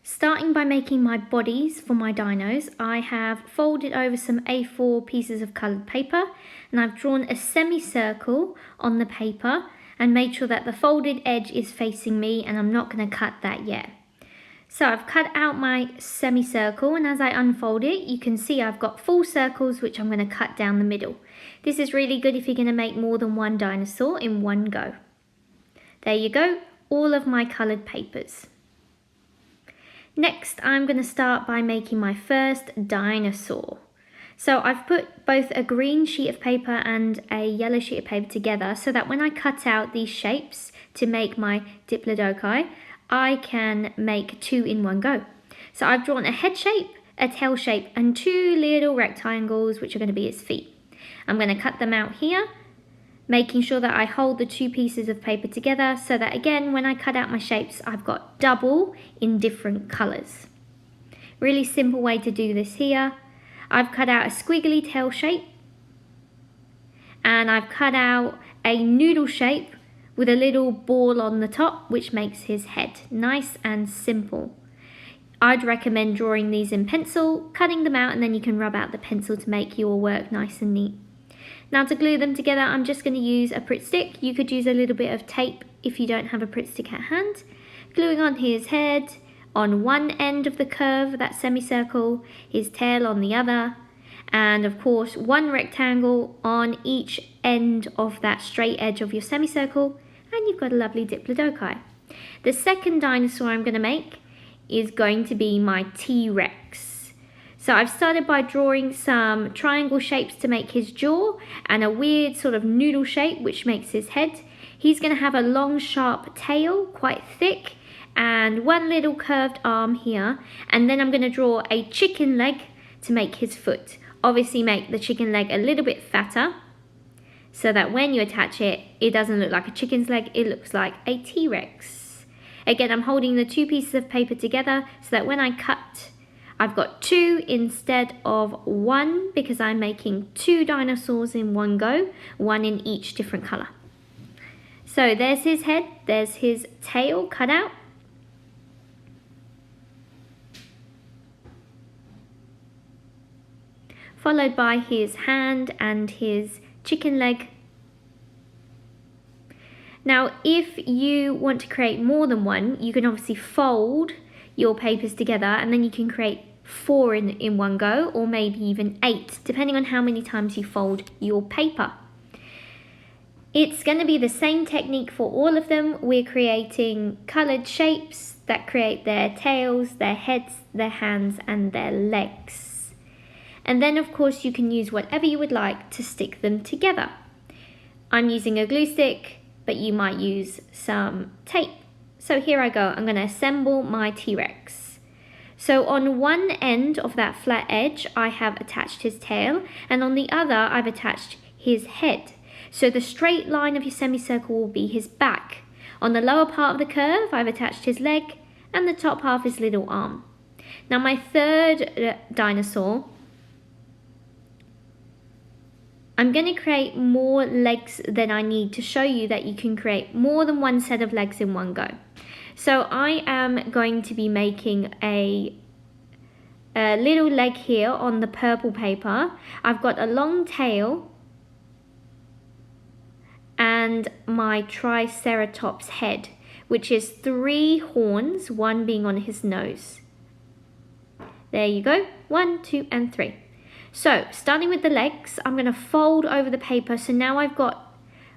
Starting by making my bodies for my dinos, I have folded over some A4 pieces of coloured paper and I've drawn a semicircle on the paper and made sure that the folded edge is facing me, and I'm not going to cut that yet. So I've cut out my semicircle, and as I unfold it, you can see I've got full circles which I'm going to cut down the middle. This is really good if you're going to make more than one dinosaur in one go. There you go, all of my coloured papers. Next, I'm going to start by making my first dinosaur. So I've put both a green sheet of paper and a yellow sheet of paper together so that when I cut out these shapes to make my diplodocus, I can make two in one go. So I've drawn a head shape, a tail shape, and two little rectangles which are going to be its feet. I'm going to cut them out here, making sure that I hold the two pieces of paper together so that again, when I cut out my shapes, I've got double in different colours. Really simple way to do this here. I've cut out a squiggly tail shape, and I've cut out a noodle shape with a little ball on the top, which makes his head. Nice and simple. I'd recommend drawing these in pencil, cutting them out, and then you can rub out the pencil to make your work nice and neat. Now to glue them together, I'm just going to use a Pritt stick. You could use a little bit of tape if you don't have a Pritt stick at hand. Gluing on his head on one end of the curve, that semicircle, his tail on the other, and of course one rectangle on each end of that straight edge of your semicircle, and you've got a lovely diplodocus. The second dinosaur I'm going to make is going to be my T-Rex. So I've started by drawing some triangle shapes to make his jaw and a weird sort of noodle shape which makes his head. He's going to have a long sharp tail, quite thick, and one little curved arm here, and then I'm going to draw a chicken leg to make his foot. Obviously make the chicken leg a little bit fatter so that when you attach it, it doesn't look like a chicken's leg, it looks like a T-Rex. Again, I'm holding the two pieces of paper together so that when I cut, I've got two instead of one, because I'm making two dinosaurs in one go, one in each different colour. So there's his head, there's his tail cut out. Followed by his hand and his chicken leg. Now, if you want to create more than one, you can obviously fold your papers together and then you can create 4 in one go, or maybe even 8, depending on how many times you fold your paper. It's going to be the same technique for all of them. We're creating coloured shapes that create their tails, their heads, their hands, and their legs. And then of course you can use whatever you would like to stick them together. I'm using a glue stick, but you might use some tape. So here I go, I'm going to assemble my T-Rex. So on one end of that flat edge, I have attached his tail, and on the other, I've attached his head. So the straight line of your semicircle will be his back. On the lower part of the curve, I've attached his leg, and the top half his little arm. Now my third dinosaur, I'm going to create more legs than I need to show you that you can create more than one set of legs in one go. So I am going to be making a little leg here on the purple paper. I've got a long tail and my Triceratops head, which is 3 horns, one being on his nose. There you go, 1, 2, and 3. So, starting with the legs, I'm going to fold over the paper. So now I've got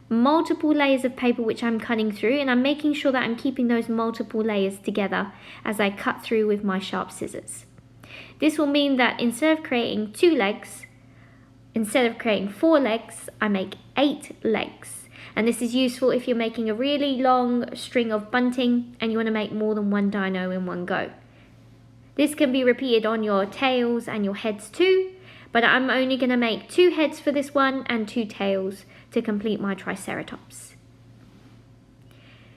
multiple layers of paper which I'm cutting through, and I'm making sure that I'm keeping those multiple layers together as I cut through with my sharp scissors. This will mean that instead of creating 2 legs, instead of creating 4 legs, I make 8 legs. And this is useful if you're making a really long string of bunting and you want to make more than one dino in one go. This can be repeated on your tails and your heads too, but I'm only going to make 2 heads for this one and 2 tails to complete my Triceratops.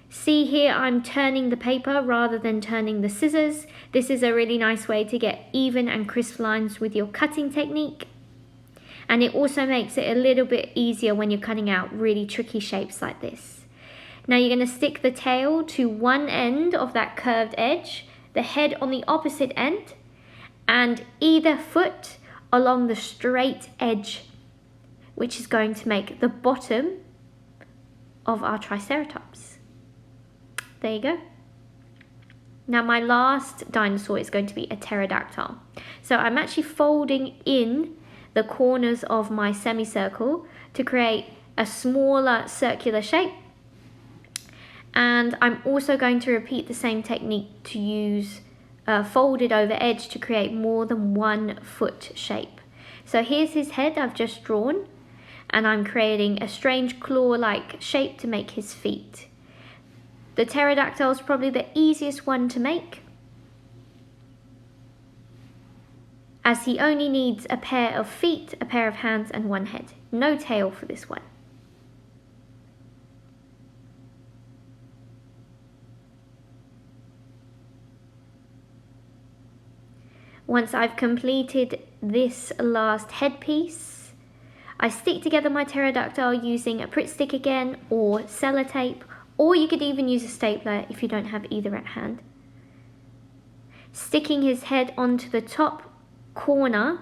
See here, I'm turning the paper rather than turning the scissors. This is a really nice way to get even and crisp lines with your cutting technique. And it also makes it a little bit easier when you're cutting out really tricky shapes like this. Now you're going to stick the tail to one end of that curved edge. the head on the opposite end, and either foot along the straight edge, which is going to make the bottom of our Triceratops. There you go. Now my last dinosaur is going to be a pterodactyl. So I'm actually folding in the corners of my semicircle to create a smaller circular shape. And I'm also going to repeat the same technique to use a folded over edge to create more than 1 foot shape. So here's his head I've just drawn, and I'm creating a strange claw-like shape to make his feet. The pterodactyl is probably the easiest one to make, as he only needs a pair of feet, a pair of hands, and 1 head. No tail for this one. Once I've completed this last headpiece, I stick together my pterodactyl using a Pritt stick again, or sellotape, or you could even use a stapler if you don't have either at hand. Sticking his head onto the top corner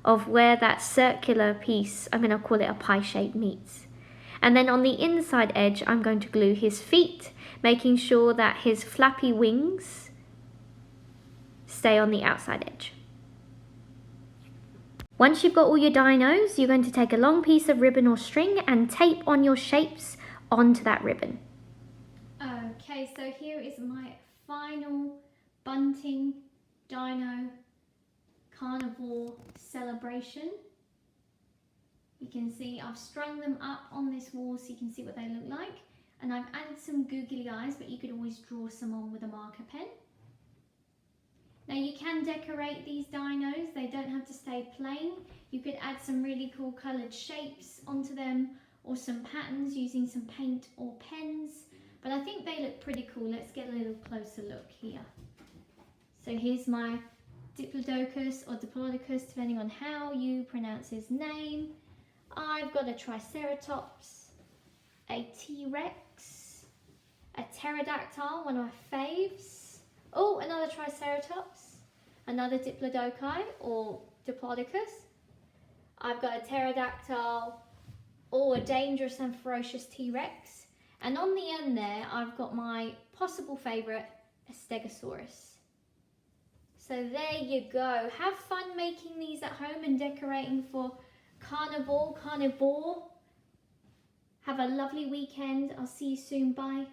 of where that circular piece, I'm going to call it a pie shape, meets. And then on the inside edge, I'm going to glue his feet, making sure that his flappy wings stay on the outside edge. Once you've got all your dinos, you're going to take a long piece of ribbon or string and tape on your shapes onto that ribbon. Okay, so here is my final Bunting Dino Carnivore celebration. You can see I've strung them up on this wall so you can see what they look like. And I've added some googly eyes, but you could always draw some on with a marker pen. Now you can decorate these dinos, they don't have to stay plain. You could add some really cool coloured shapes onto them, or some patterns using some paint or pens. But I think they look pretty cool. Let's get a little closer look here. So here's my Diplodocus or Diplodocus, depending on how you pronounce his name. I've got a Triceratops, a T-Rex, a pterodactyl, one of my faves. Oh, another Triceratops, another Diplodocus or Diplodocus. I've got a pterodactyl, or a dangerous and ferocious T-Rex. And on the end there, I've got my possible favourite, a Stegosaurus. So there you go. Have fun making these at home and decorating for Carni-Vore. Have a lovely weekend. I'll see you soon. Bye.